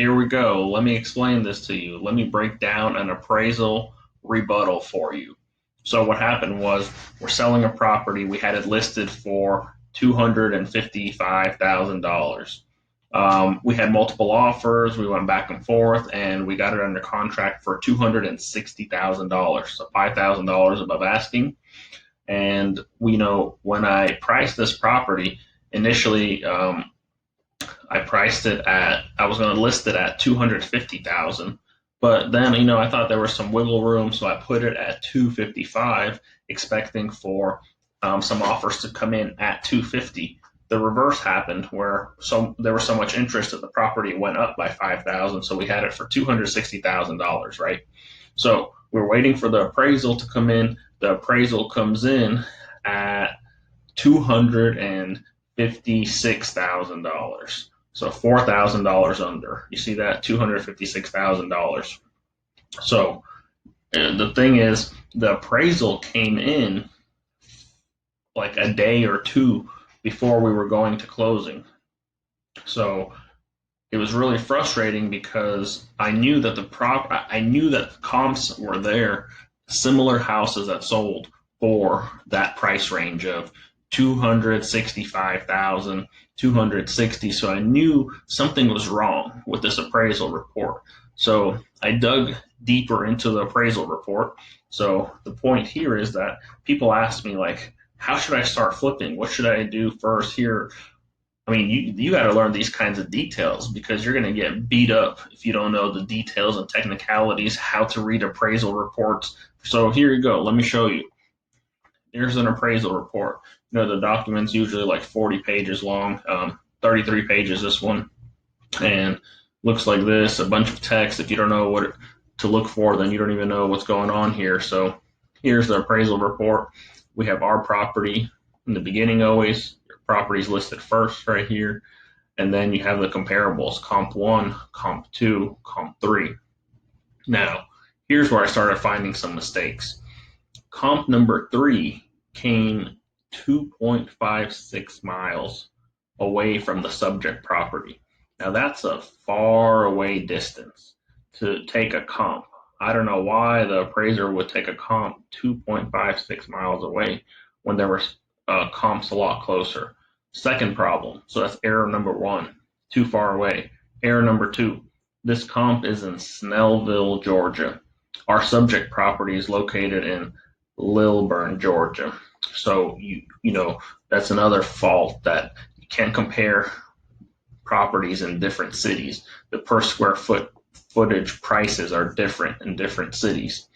here we go. Let me explain this to you. Let me break down an appraisal rebuttal for you. So what happened was we're selling a property. We had it listed for $255,000. We had multiple offers. We went back and forth, and we got it under contract for $260,000, so $5,000 above asking. And when I priced this property initially, I was going to list it at 250,000, but then I thought there was some wiggle room, so I put it at 255, expecting for some offers to come in at 250. The reverse happened where there was so much interest that the property went up by 5,000, so we had it for $260,000, right? So we're waiting for the appraisal to come in. The appraisal comes in at $256,000. So $4,000 under. You see that? $256,000. So the thing is, the appraisal came in like a day or two before we were going to closing. So it was really frustrating because I knew that the comps were there, similar houses that sold for that price range of 265,000, 260. So I knew something was wrong with this appraisal report. So I dug deeper into the appraisal report. So the point here is that people ask me, like, how should I start flipping? What should I do first here? I mean, you got to learn these kinds of details because you're going to get beat up if you don't know the details and technicalities, how to read appraisal reports. So here you go. Let me show you. Here's an appraisal report. The document's usually like 40 pages long, 33 pages this one, and looks like this, a bunch of text. If you don't know what to look for, then you don't even know what's going on here. So here's the appraisal report. We have our property in the beginning always. Your property's listed first right here, and then you have the comparables, comp 1, comp 2, comp 3. Now, here's where I started finding some mistakes. Comp number 3 came 2.56 miles away from the subject property. Now that's a far away distance to take a comp. I don't know why the appraiser would take a comp 2.56 miles away when there were comps a lot closer. Second problem, so that's error number 1, too far away. Error number 2, this comp is in Snellville, Georgia. Our subject property is located in Lilburn, Georgia. So that's another fault, that you can't compare properties in different cities. The per square footage prices are different in different cities.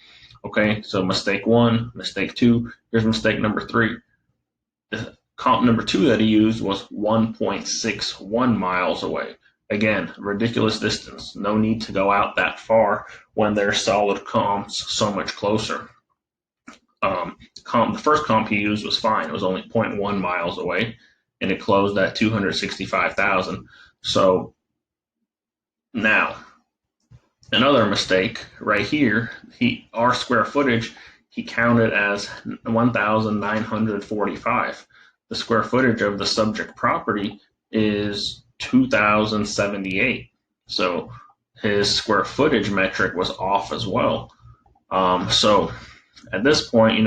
Okay, so mistake 1, mistake 2. Here's mistake number 3. The comp number 2 that he used was 1.61 miles away. Again, ridiculous distance. No need to go out that far when there's solid comps so much closer. The first comp he used was fine. It was only 0.1 miles away, and it closed at 265,000. So now, another mistake right here. Our square footage he counted as 1,945. The square footage of the subject property is 2,078. So his square footage metric was off as well. So at this point,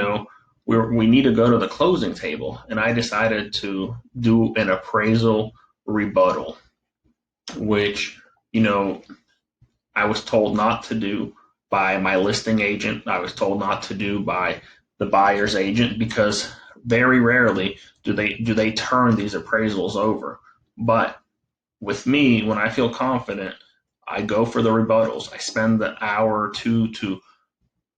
we need to go to the closing table, and I decided to do an appraisal rebuttal, which, I was told not to do by my listing agent. I was told not to do by the buyer's agent, because very rarely do they turn these appraisals over. But with me, when I feel confident, I go for the rebuttals. I spend the hour or two to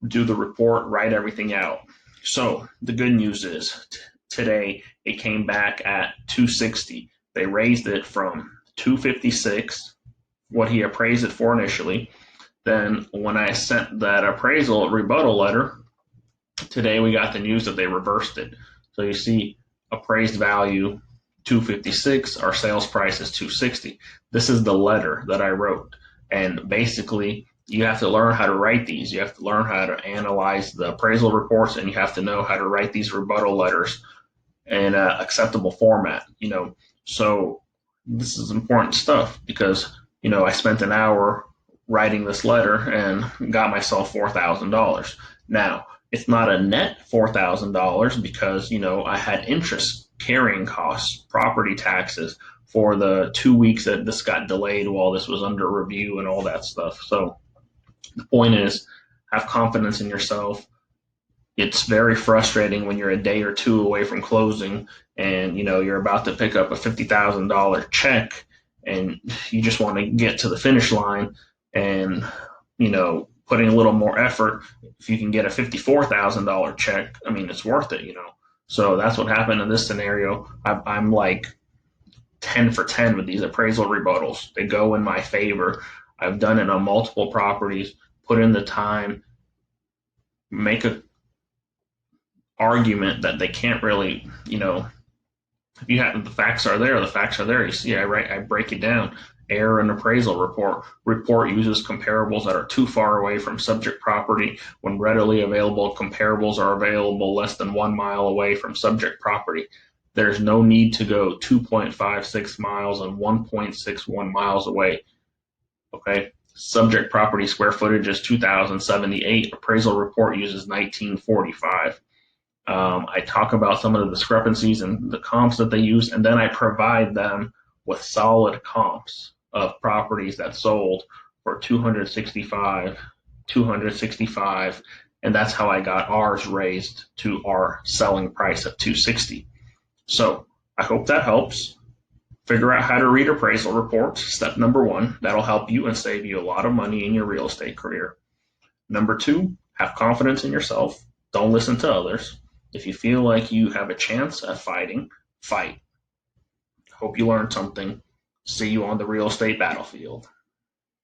do the report, write everything out. So the good news is today it came back at 260. They raised it from 256, what he appraised it for initially. Then when I sent that appraisal rebuttal letter, today we got the news that they reversed it. So you see appraised value 256, our sales price is 260. This is the letter that I wrote. And basically, you have to learn how to write these. You have to learn how to analyze the appraisal reports, and you have to know how to write these rebuttal letters in an acceptable format. So this is important stuff, because I spent an hour writing this letter and got myself $4,000. Now, it's not a net $4,000 because, I had interest, carrying costs, property taxes for the 2 weeks that this got delayed while this was under review and all that stuff. So the point is, have confidence in yourself. It's very frustrating when you're a day or two away from closing and you're about to pick up a $50,000 check and you just want to get to the finish line and putting a little more effort. If you can get a $54,000 check, I mean, it's worth it. So that's what happened in this scenario. I'm like 10 for 10 with these appraisal rebuttals. They go in my favor. I've done it on multiple properties, put in the time, make a argument that they can't really, if you have the facts are there, the facts are there. You see, I break it down. Error in appraisal report. Report uses comparables that are too far away from subject property when readily available comparables are available less than 1 mile away from subject property. There's no need to go 2.56 miles and 1.61 miles away. Okay. Subject property square footage is 2,078. Appraisal report uses 1945. I talk about some of the discrepancies and the comps that they use, and then I provide them with solid comps of properties that sold for 265, and that's how I got ours raised to our selling price of 260. So I hope that helps. Figure out how to read appraisal reports. Step number 1, that'll help you and save you a lot of money in your real estate career. Number 2, have confidence in yourself. Don't listen to others. If you feel like you have a chance at fighting, fight. Hope you learned something. See you on the real estate battlefield.